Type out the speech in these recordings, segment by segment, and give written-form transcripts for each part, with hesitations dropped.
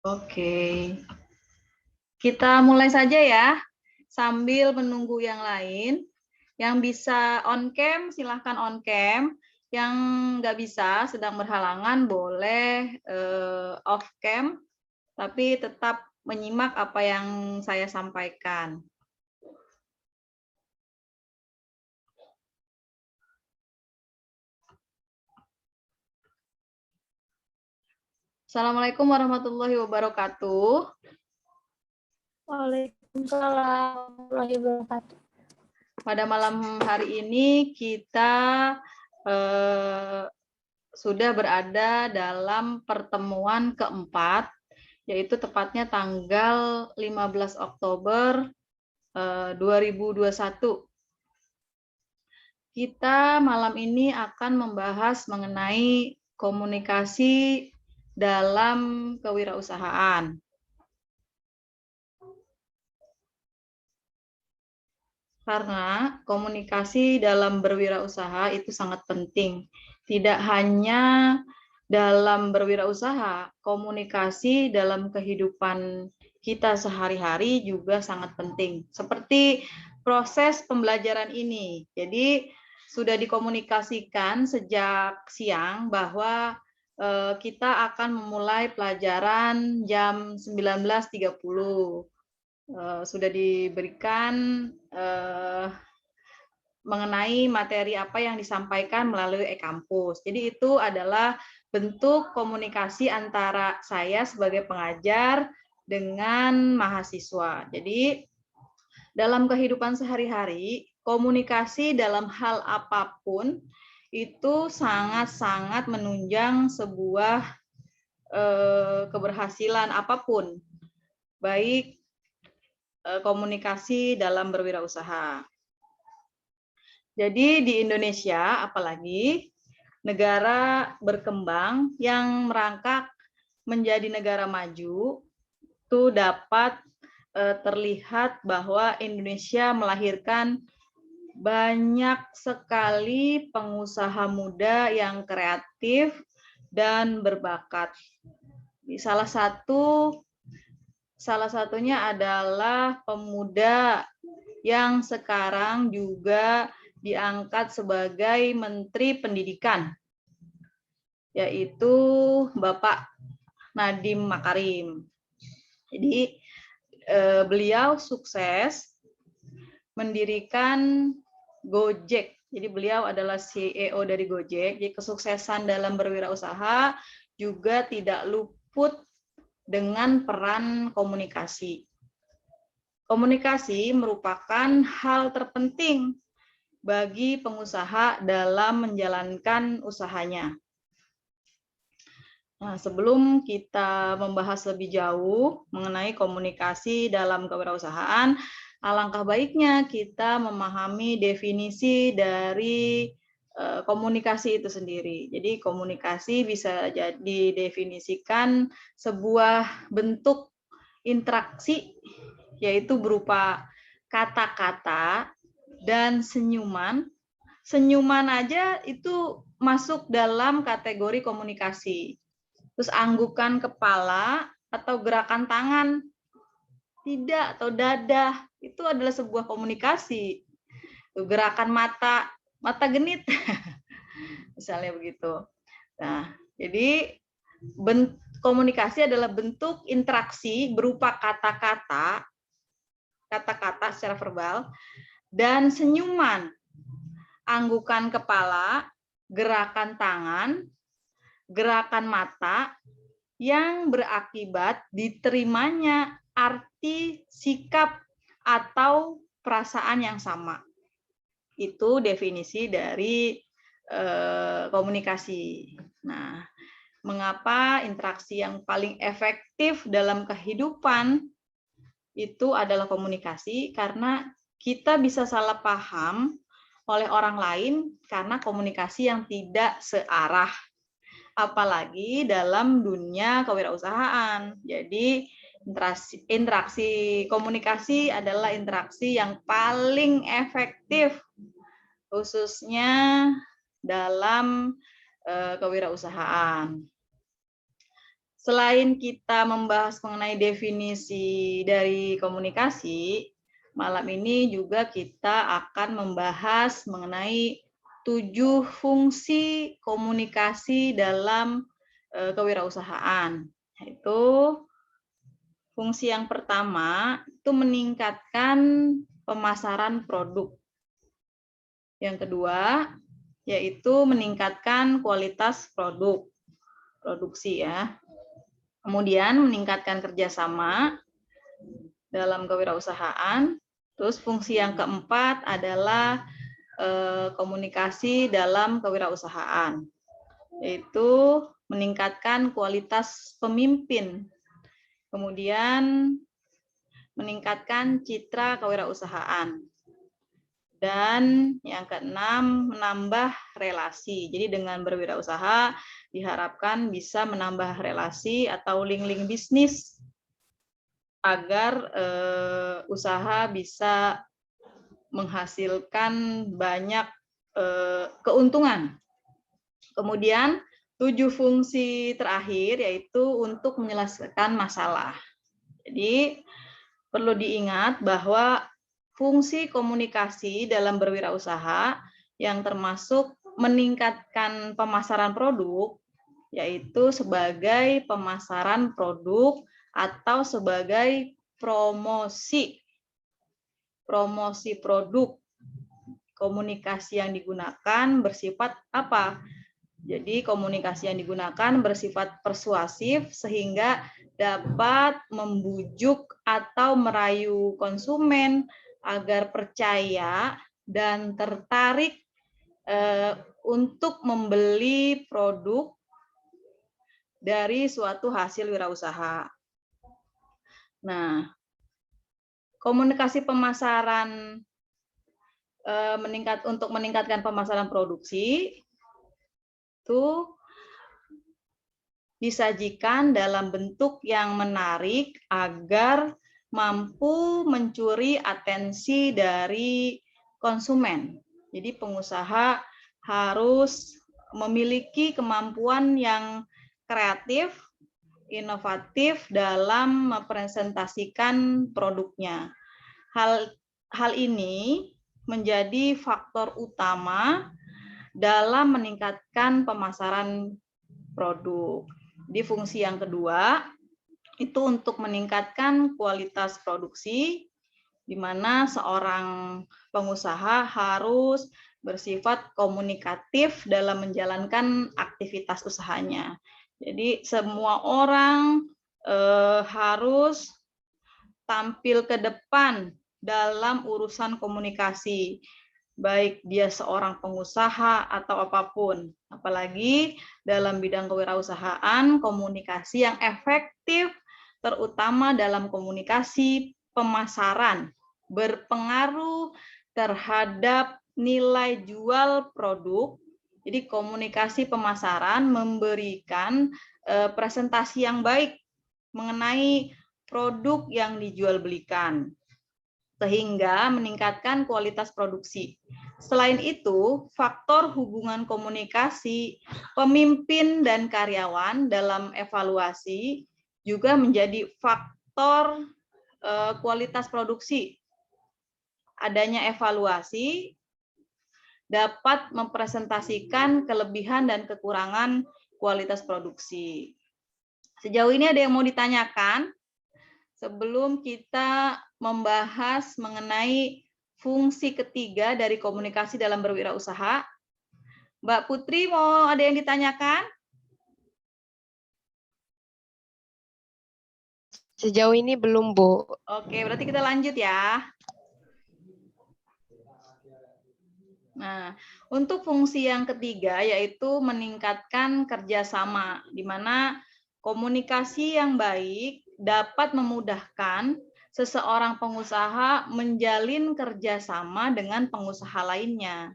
Oke, kita mulai saja ya, sambil menunggu yang lain. Yang bisa on cam, silahkan on cam. Yang nggak bisa, sedang berhalangan, boleh off cam, tapi tetap menyimak apa yang saya sampaikan. Assalamualaikum warahmatullahi wabarakatuh. Waalaikumsalam warahmatullahi wabarakatuh. Pada malam hari ini kita sudah berada dalam pertemuan keempat, yaitu tepatnya tanggal 15 Oktober 2021. Kita malam ini akan membahas mengenai komunikasi dalam kewirausahaan. Karena komunikasi dalam berwirausaha itu sangat penting. Tidak hanya dalam berwirausaha, komunikasi dalam kehidupan kita sehari-hari juga sangat penting. Seperti proses pembelajaran ini. Jadi sudah dikomunikasikan sejak siang bahwa kita akan memulai pelajaran jam 19.30. Sudah diberikan mengenai materi apa yang disampaikan melalui e-kampus. Jadi itu adalah bentuk komunikasi antara saya sebagai pengajar dengan mahasiswa. Jadi dalam kehidupan sehari-hari, komunikasi dalam hal apapun itu sangat-sangat menunjang sebuah keberhasilan apapun, baik komunikasi dalam berwirausaha. Jadi di Indonesia, apalagi negara berkembang yang merangkak menjadi negara maju, itu dapat terlihat bahwa Indonesia melahirkan banyak sekali pengusaha muda yang kreatif dan berbakat. Salah satunya adalah pemuda yang sekarang juga diangkat sebagai Menteri Pendidikan, yaitu Bapak Nadiem Makarim. Jadi beliau sukses mendirikan Gojek. Jadi beliau adalah CEO dari Gojek. Jadi kesuksesan dalam berwirausaha juga tidak luput dengan peran komunikasi. Komunikasi merupakan hal terpenting bagi pengusaha dalam menjalankan usahanya. Nah, sebelum kita membahas lebih jauh mengenai komunikasi dalam kewirausahaan, alangkah baiknya kita memahami definisi dari komunikasi itu sendiri. Jadi komunikasi bisa didefinisikan sebuah bentuk interaksi, yaitu berupa kata-kata dan senyuman. Senyuman aja itu masuk dalam kategori komunikasi. Terus anggukan kepala atau gerakan tangan, tidak, atau dadah, itu adalah sebuah komunikasi. Gerakan mata, mata genit, misalnya begitu. Nah, jadi komunikasi adalah bentuk interaksi berupa kata-kata secara verbal, dan senyuman, anggukan kepala, gerakan tangan, gerakan mata yang berakibat diterimanya arti, sikap, atau perasaan yang sama. Itu definisi dari komunikasi. Nah, mengapa interaksi yang paling efektif dalam kehidupan itu adalah komunikasi? Karena kita bisa salah paham oleh orang lain karena komunikasi yang tidak searah, apalagi dalam dunia kewirausahaan. Jadi interaksi komunikasi adalah interaksi yang paling efektif, khususnya dalam kewirausahaan. Selain kita membahas mengenai definisi dari komunikasi, malam ini juga kita akan membahas mengenai 7 fungsi komunikasi dalam kewirausahaan. Yaitu fungsi yang pertama itu meningkatkan pemasaran produk. Yang kedua yaitu meningkatkan kualitas produksi ya. Kemudian meningkatkan kerjasama dalam kewirausahaan. Terus fungsi yang keempat adalah komunikasi dalam kewirausahaan, yaitu meningkatkan kualitas pemimpin. Kemudian meningkatkan citra kewirausahaan. Dan yang keenam, menambah relasi. Jadi dengan berwirausaha diharapkan bisa menambah relasi atau link-link bisnis agar usaha bisa menghasilkan banyak keuntungan. Kemudian 7 fungsi terakhir yaitu untuk menyelesaikan masalah. Jadi perlu diingat bahwa fungsi komunikasi dalam berwirausaha yang termasuk meningkatkan pemasaran produk, yaitu sebagai pemasaran produk atau sebagai promosi produk. Komunikasi yang digunakan bersifat apa? Jadi komunikasi yang digunakan bersifat persuasif sehingga dapat membujuk atau merayu konsumen agar percaya dan tertarik untuk membeli produk dari suatu hasil wirausaha. Nah, komunikasi pemasaran untuk meningkatkan pemasaran produksi itu disajikan dalam bentuk yang menarik agar mampu mencuri atensi dari konsumen. Jadi pengusaha harus memiliki kemampuan yang kreatif, inovatif dalam mempresentasikan produknya. Hal ini menjadi faktor utama dalam meningkatkan pemasaran produk. Di fungsi yang kedua, itu untuk meningkatkan kualitas produksi, di mana seorang pengusaha harus bersifat komunikatif dalam menjalankan aktivitas usahanya. Jadi semua orang harus tampil ke depan dalam urusan komunikasi, baik dia seorang pengusaha atau apapun. Apalagi dalam bidang kewirausahaan, komunikasi yang efektif, terutama dalam komunikasi pemasaran, berpengaruh terhadap nilai jual produk. Jadi komunikasi pemasaran memberikan presentasi yang baik mengenai produk yang dijual belikan, sehingga meningkatkan kualitas produksi. Selain itu, faktor hubungan komunikasi pemimpin dan karyawan dalam evaluasi juga menjadi faktor kualitas produksi. Adanya evaluasi dapat mempresentasikan kelebihan dan kekurangan kualitas produksi. Sejauh ini ada yang mau ditanyakan? Sebelum kita membahas mengenai fungsi ketiga dari komunikasi dalam berwirausaha, Mbak Putri mau ada yang ditanyakan? Sejauh ini belum, Bu. Oke, berarti kita lanjut ya. Nah, untuk fungsi yang ketiga yaitu meningkatkan kerjasama, di mana komunikasi yang baik dapat memudahkan seseorang pengusaha menjalin kerjasama dengan pengusaha lainnya.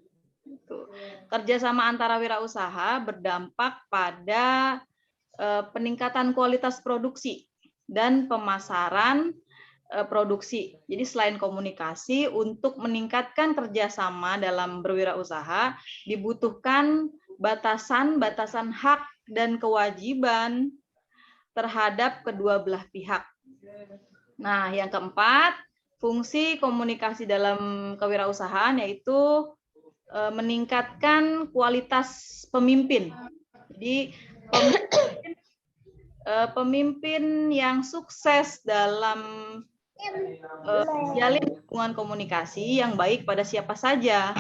Kerjasama antara wirausaha berdampak pada peningkatan kualitas produksi dan pemasaran produksi. Jadi selain komunikasi, untuk meningkatkan kerjasama dalam berwirausaha dibutuhkan batasan-batasan hak dan kewajiban terhadap kedua belah pihak. Nah, yang keempat, fungsi komunikasi dalam kewirausahaan yaitu meningkatkan kualitas pemimpin. Jadi pemimpin yang sukses dalam menjalin hubungan komunikasi yang baik pada siapa saja.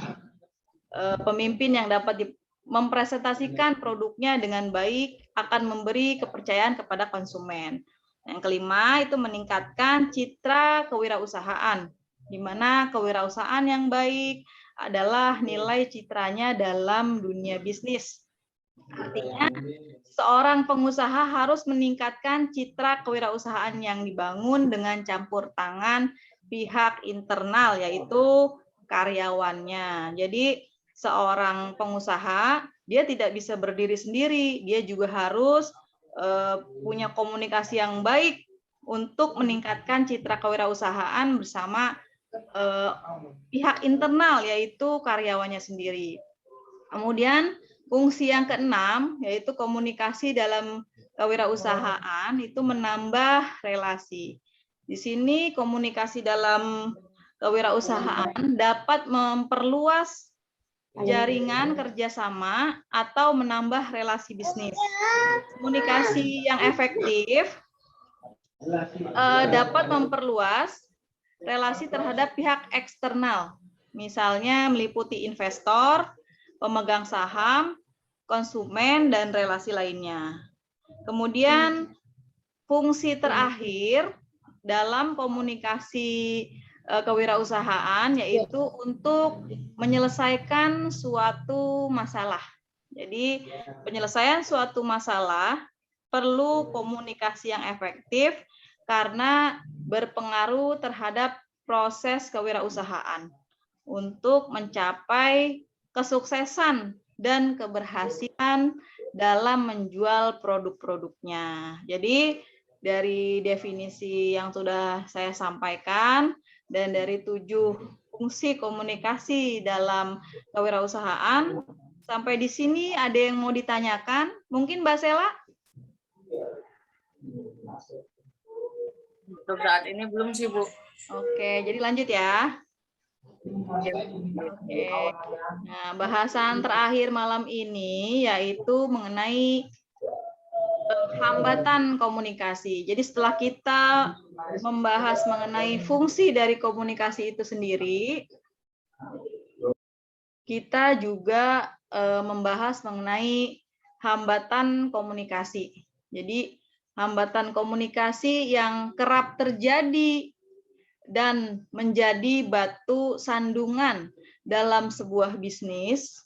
Pemimpin yang dapat mempresentasikan produknya dengan baik akan memberi kepercayaan kepada konsumen. Yang kelima itu meningkatkan citra kewirausahaan, di mana kewirausahaan yang baik adalah nilai citranya dalam dunia bisnis. Artinya, seorang pengusaha harus meningkatkan citra kewirausahaan yang dibangun dengan campur tangan pihak internal, yaitu karyawannya. Jadi, seorang pengusaha, dia tidak bisa berdiri sendiri, dia juga harus punya komunikasi yang baik untuk meningkatkan citra kewirausahaan bersama pihak internal, yaitu karyawannya sendiri. Kemudian fungsi yang keenam, yaitu komunikasi dalam kewirausahaan, itu menambah relasi. Di sini komunikasi dalam kewirausahaan dapat memperluas jaringan kerjasama atau menambah relasi bisnis. Komunikasi yang efektif dapat memperluas relasi terhadap pihak eksternal, misalnya meliputi investor, pemegang saham, konsumen, dan relasi lainnya. Kemudian fungsi terakhir dalam komunikasi kewirausahaan yaitu untuk menyelesaikan suatu masalah. Jadi penyelesaian suatu masalah perlu komunikasi yang efektif karena berpengaruh terhadap proses kewirausahaan untuk mencapai kesuksesan dan keberhasilan dalam menjual produk-produknya. Jadi dari definisi yang sudah saya sampaikan dan dari 7 fungsi komunikasi dalam kewirausahaan, sampai di sini ada yang mau ditanyakan? Mungkin Mbak Sela? Untuk saat ini belum sih, Bu. Oke, jadi lanjut ya. Oke. Nah, bahasan terakhir malam ini yaitu mengenai hambatan komunikasi. Jadi setelah kita membahas mengenai fungsi dari komunikasi itu sendiri, kita juga membahas mengenai hambatan komunikasi. Jadi hambatan komunikasi yang kerap terjadi dan menjadi batu sandungan dalam sebuah bisnis,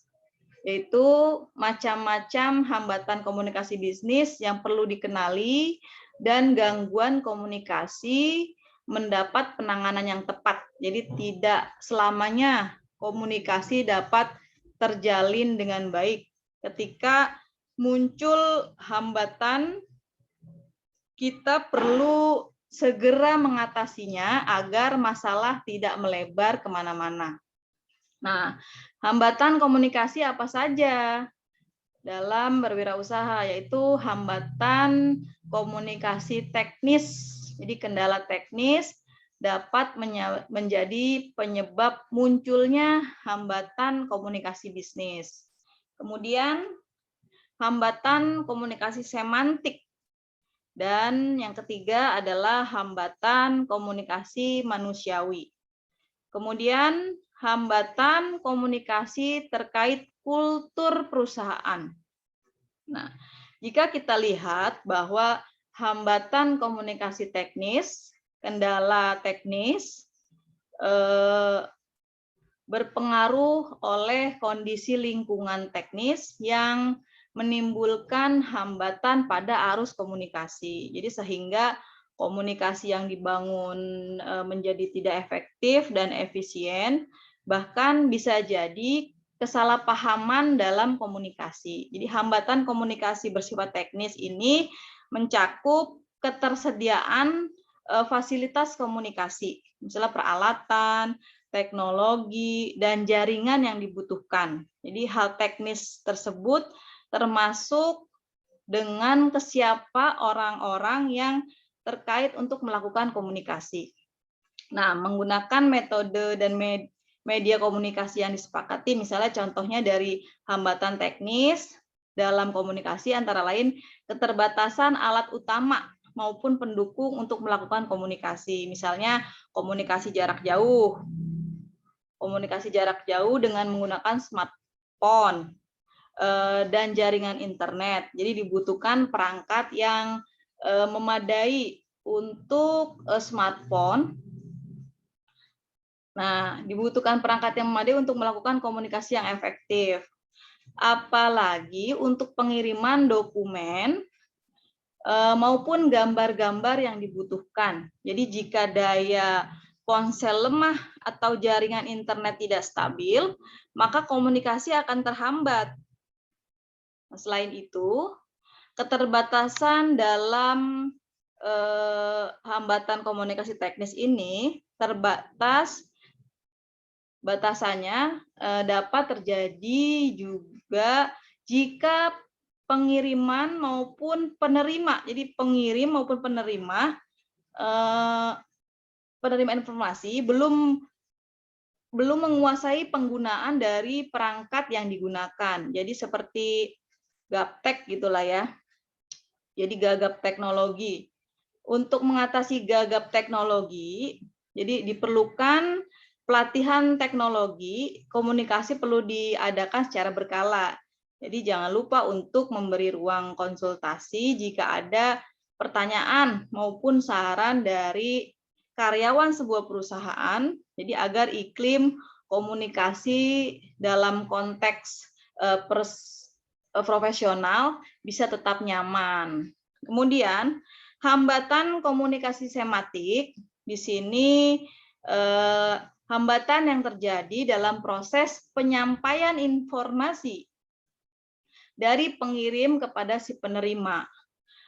yaitu macam-macam hambatan komunikasi bisnis yang perlu dikenali dan gangguan komunikasi mendapat penanganan yang tepat. Jadi tidak selamanya komunikasi dapat terjalin dengan baik. Ketika muncul hambatan, kita perlu segera mengatasinya agar masalah tidak melebar kemana-mana. Nah, hambatan komunikasi apa saja dalam berwirausaha, yaitu hambatan komunikasi teknis. Jadi kendala teknis dapat menjadi penyebab munculnya hambatan komunikasi bisnis. Kemudian hambatan komunikasi semantik. Dan yang ketiga adalah hambatan komunikasi manusiawi. Kemudian hambatan komunikasi terkait kultur perusahaan. Nah, jika kita lihat bahwa hambatan komunikasi teknis, kendala teknis, berpengaruh oleh kondisi lingkungan teknis yang menimbulkan hambatan pada arus komunikasi. Jadi sehingga komunikasi yang dibangun menjadi tidak efektif dan efisien, bahkan bisa jadi kesalahpahaman dalam komunikasi. Jadi hambatan komunikasi bersifat teknis ini mencakup ketersediaan fasilitas komunikasi, misalnya peralatan, teknologi, dan jaringan yang dibutuhkan. Jadi hal teknis tersebut termasuk dengan ke siapa orang-orang yang terkait untuk melakukan komunikasi. Nah, menggunakan metode dan media komunikasi yang disepakati, misalnya contohnya dari hambatan teknis dalam komunikasi antara lain keterbatasan alat utama maupun pendukung untuk melakukan komunikasi. Misalnya komunikasi jarak jauh. Komunikasi jarak jauh dengan menggunakan smartphone dan jaringan internet. Jadi dibutuhkan perangkat yang memadai untuk smartphone. Nah, dibutuhkan perangkat yang memadai untuk melakukan komunikasi yang efektif. Apalagi untuk pengiriman dokumen maupun gambar-gambar yang dibutuhkan. Jadi jika daya ponsel lemah atau jaringan internet tidak stabil, maka komunikasi akan terhambat. Selain itu, keterbatasan dalam hambatan komunikasi teknis ini batasannya dapat terjadi juga jika pengiriman maupun penerima, jadi pengirim maupun penerima informasi belum menguasai penggunaan dari perangkat yang digunakan. Jadi seperti gaptek gitulah ya. Jadi gagap teknologi. Untuk mengatasi gagap teknologi, jadi diperlukan pelatihan teknologi, komunikasi perlu diadakan secara berkala. Jadi jangan lupa untuk memberi ruang konsultasi jika ada pertanyaan maupun saran dari karyawan sebuah perusahaan, jadi agar iklim komunikasi dalam konteks profesional bisa tetap nyaman. Kemudian hambatan komunikasi sematik di sini hambatan yang terjadi dalam proses penyampaian informasi dari pengirim kepada si penerima.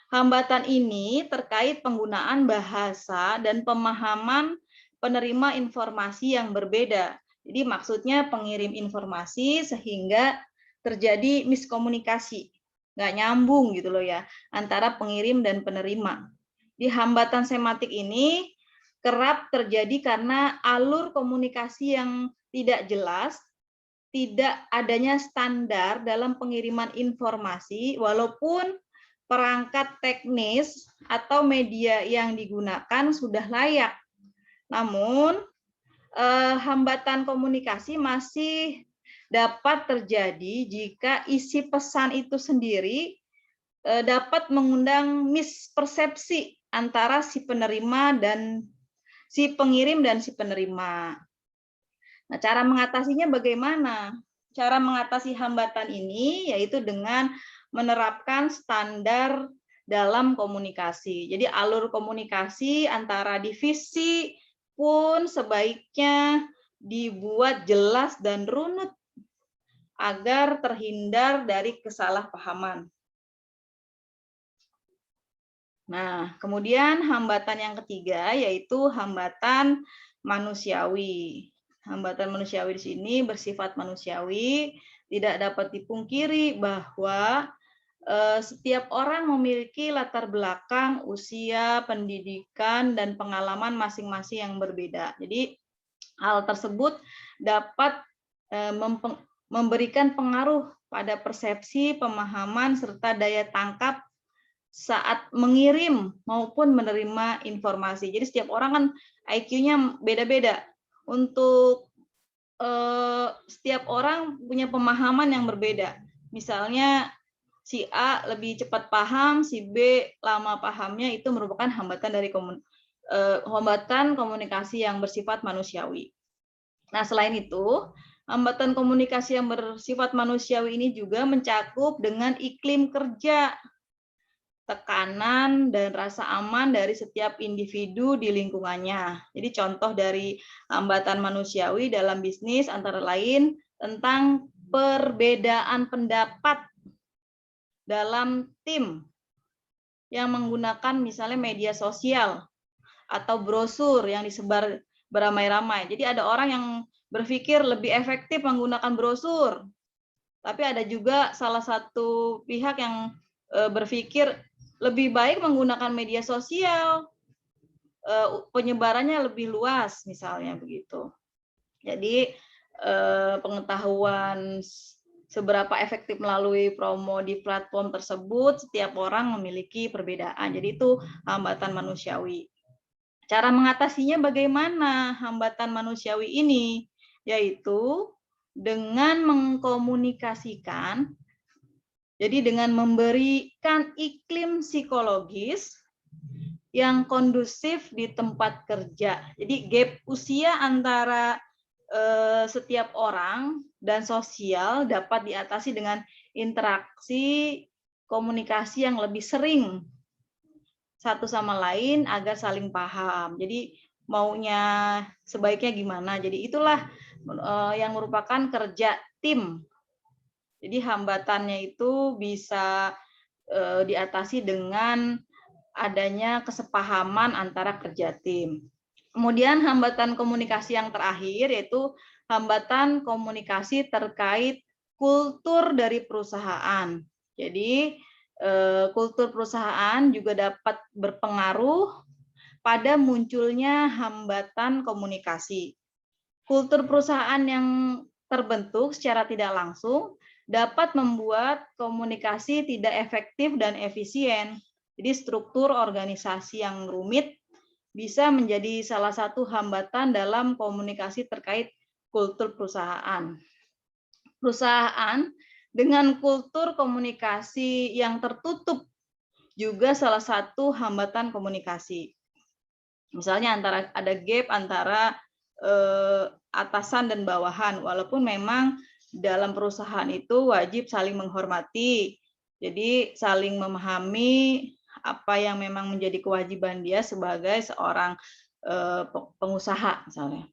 Hambatan ini terkait penggunaan bahasa dan pemahaman penerima informasi yang berbeda. Jadi maksudnya pengirim informasi sehingga terjadi miskomunikasi, nggak nyambung gitu loh ya, antara pengirim dan penerima. Di hambatan sematik ini kerap terjadi karena alur komunikasi yang tidak jelas, tidak adanya standar dalam pengiriman informasi, walaupun perangkat teknis atau media yang digunakan sudah layak. Namun, hambatan komunikasi masih dapat terjadi jika isi pesan itu sendiri dapat mengundang mispersepsi antara si penerima dan si pengirim dan si penerima. Nah, cara mengatasinya bagaimana? Cara mengatasi hambatan ini yaitu dengan menerapkan standar dalam komunikasi. Jadi alur komunikasi antara divisi pun sebaiknya dibuat jelas dan runut agar terhindar dari kesalahpahaman. Nah, kemudian hambatan yang ketiga yaitu hambatan manusiawi. Hambatan manusiawi di sini bersifat manusiawi, tidak dapat dipungkiri bahwa setiap orang memiliki latar belakang, usia, pendidikan, dan pengalaman masing-masing yang berbeda. Jadi hal tersebut dapat memberikan pengaruh pada persepsi, pemahaman, serta daya tangkap saat mengirim maupun menerima informasi. Jadi setiap orang kan IQ-nya beda-beda. Untuk setiap orang punya pemahaman yang berbeda. Misalnya si A lebih cepat paham, si B lama pahamnya, itu merupakan hambatan dari hambatan komunikasi yang bersifat manusiawi. Nah, selain itu, hambatan komunikasi yang bersifat manusiawi ini juga mencakup dengan iklim kerja, tekanan dan rasa aman dari setiap individu di lingkungannya. Jadi contoh dari hambatan manusiawi dalam bisnis antara lain tentang perbedaan pendapat dalam tim yang menggunakan misalnya media sosial atau brosur yang disebar beramai-ramai. Jadi ada orang yang berpikir lebih efektif menggunakan brosur, tapi ada juga salah satu pihak yang berpikir lebih baik menggunakan media sosial, penyebarannya lebih luas misalnya begitu. Jadi pengetahuan seberapa efektif melalui promo di platform tersebut, setiap orang memiliki perbedaan. Jadi itu hambatan manusiawi. Cara mengatasinya bagaimana hambatan manusiawi ini? Yaitu dengan mengkomunikasikan, jadi dengan memberikan iklim psikologis yang kondusif di tempat kerja. Jadi gap usia antara setiap orang dan sosial dapat diatasi dengan interaksi komunikasi yang lebih sering satu sama lain agar saling paham. Jadi maunya sebaiknya gimana. Jadi itulah yang merupakan kerja tim. Jadi hambatannya itu bisa diatasi dengan adanya kesepahaman antara kerja tim. Kemudian hambatan komunikasi yang terakhir yaitu hambatan komunikasi terkait kultur dari perusahaan. Jadi kultur perusahaan juga dapat berpengaruh pada munculnya hambatan komunikasi. Kultur perusahaan yang terbentuk secara tidak langsung dapat membuat komunikasi tidak efektif dan efisien. Jadi struktur organisasi yang rumit bisa menjadi salah satu hambatan dalam komunikasi terkait kultur perusahaan. Perusahaan dengan kultur komunikasi yang tertutup juga salah satu hambatan komunikasi. Misalnya ada gap antara atasan dan bawahan, walaupun memang dalam perusahaan itu wajib saling menghormati, jadi saling memahami apa yang memang menjadi kewajiban dia sebagai seorang pengusaha misalnya.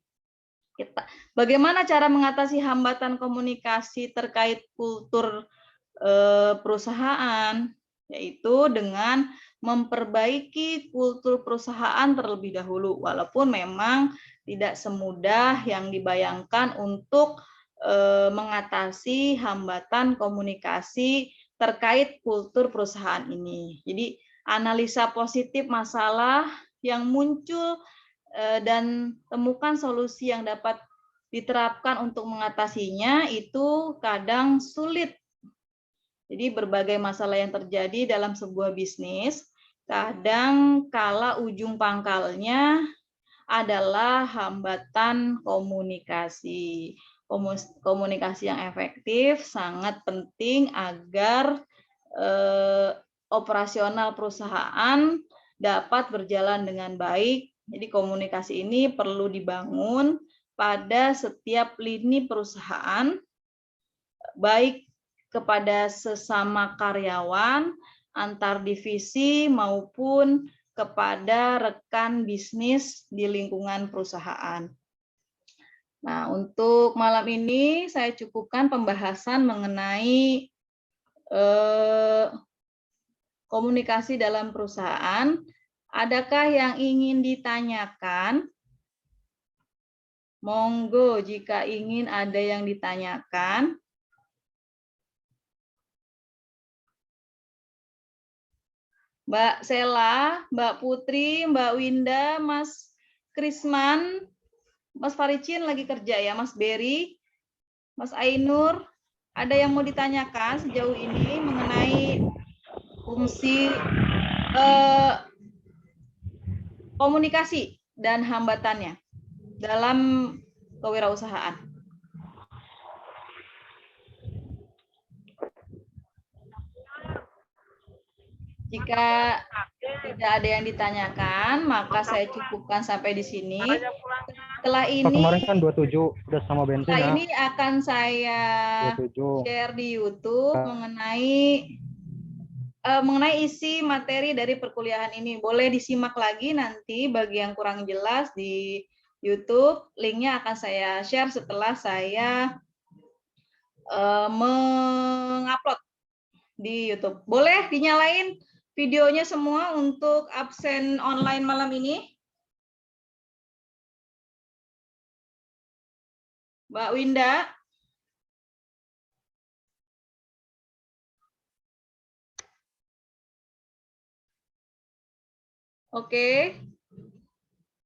Bagaimana cara mengatasi hambatan komunikasi terkait kultur perusahaan? Yaitu dengan memperbaiki kultur perusahaan terlebih dahulu, walaupun memang tidak semudah yang dibayangkan untuk mengatasi hambatan komunikasi terkait kultur perusahaan ini. Jadi analisa positif masalah yang muncul dan temukan solusi yang dapat diterapkan untuk mengatasinya itu kadang sulit. Jadi berbagai masalah yang terjadi dalam sebuah bisnis, kadang kala ujung pangkalnya adalah hambatan komunikasi. Komunikasi yang efektif sangat penting agar operasional perusahaan dapat berjalan dengan baik. Jadi komunikasi ini perlu dibangun pada setiap lini perusahaan, baik kepada sesama karyawan, antar divisi, maupun kepada rekan bisnis di lingkungan perusahaan. Nah, untuk malam ini saya cukupkan pembahasan mengenai komunikasi dalam perusahaan. Adakah yang ingin ditanyakan? Monggo jika ingin ada yang ditanyakan. Mbak Sela, Mbak Putri, Mbak Winda, Mas Krisman, Mas Faricin lagi kerja ya, Mas Berry, Mas Ainur, ada yang mau ditanyakan sejauh ini mengenai fungsi komunikasi dan hambatannya dalam kewirausahaan? Jika tidak ada yang ditanyakan, maka saya cukupkan sampai di sini. Setelah ini, kemarin kan 27 udah sama bensin setelah ya. ini akan saya 27. share di YouTube mengenai isi materi dari perkuliahan ini. Boleh disimak lagi nanti bagi yang kurang jelas di YouTube. Linknya akan saya share setelah saya mengupload di YouTube. Boleh dinyalain videonya semua untuk absen online malam ini? Mbak Winda? Oke.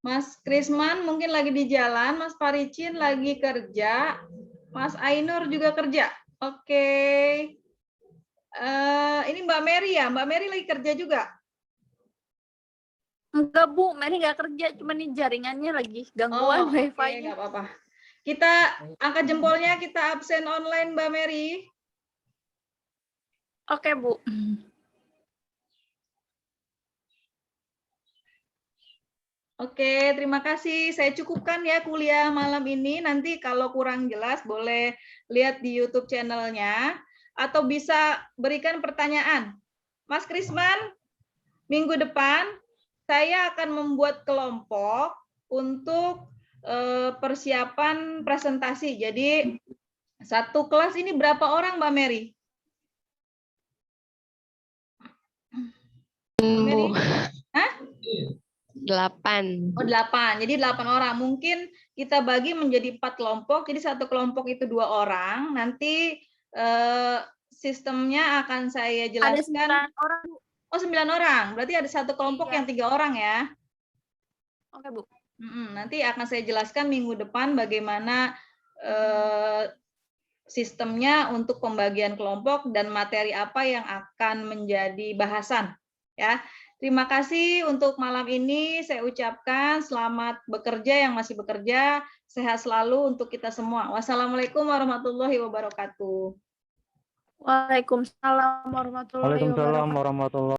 Mas Krisman mungkin lagi di jalan, Mas Paricin lagi kerja, Mas Ainur juga kerja. Oke. Ini Mbak Mary ya, Mbak Mary lagi kerja juga. Enggak, Bu. Mary nggak kerja. Cuma nih jaringannya lagi gangguan Oke, wifi-nya. nggak apa-apa. Kita angkat jempolnya, kita absen online, Mbak Mary. Oke, Bu. Oke, terima kasih. Saya cukupkan ya kuliah malam ini. Nanti kalau kurang jelas boleh lihat di YouTube channelnya atau bisa berikan pertanyaan. Mas Krisman, minggu depan saya akan membuat kelompok untuk persiapan presentasi. Jadi satu kelas ini berapa orang, Mbak Mary? Mbak Mary? Bu. Hah? 8. Oh, 8. Jadi 8 orang. Mungkin kita bagi menjadi 4 kelompok. Jadi satu kelompok itu 2 orang. Nanti sistemnya akan saya Ada jelaskan. 9 orang, Bu. Oh, 9 orang. Berarti ada satu kelompok Iya. yang 3 orang ya. Oke, Bu. Nanti akan saya jelaskan minggu depan bagaimana sistemnya untuk pembagian kelompok dan materi apa yang akan menjadi bahasan. Ya, terima kasih untuk malam ini. Saya ucapkan selamat bekerja yang masih bekerja, sehat selalu untuk kita semua. Wassalamualaikum warahmatullahi wabarakatuh. Waalaikumsalam warahmatullahi Waalaikumsalam wabarakatuh. warahmatullahi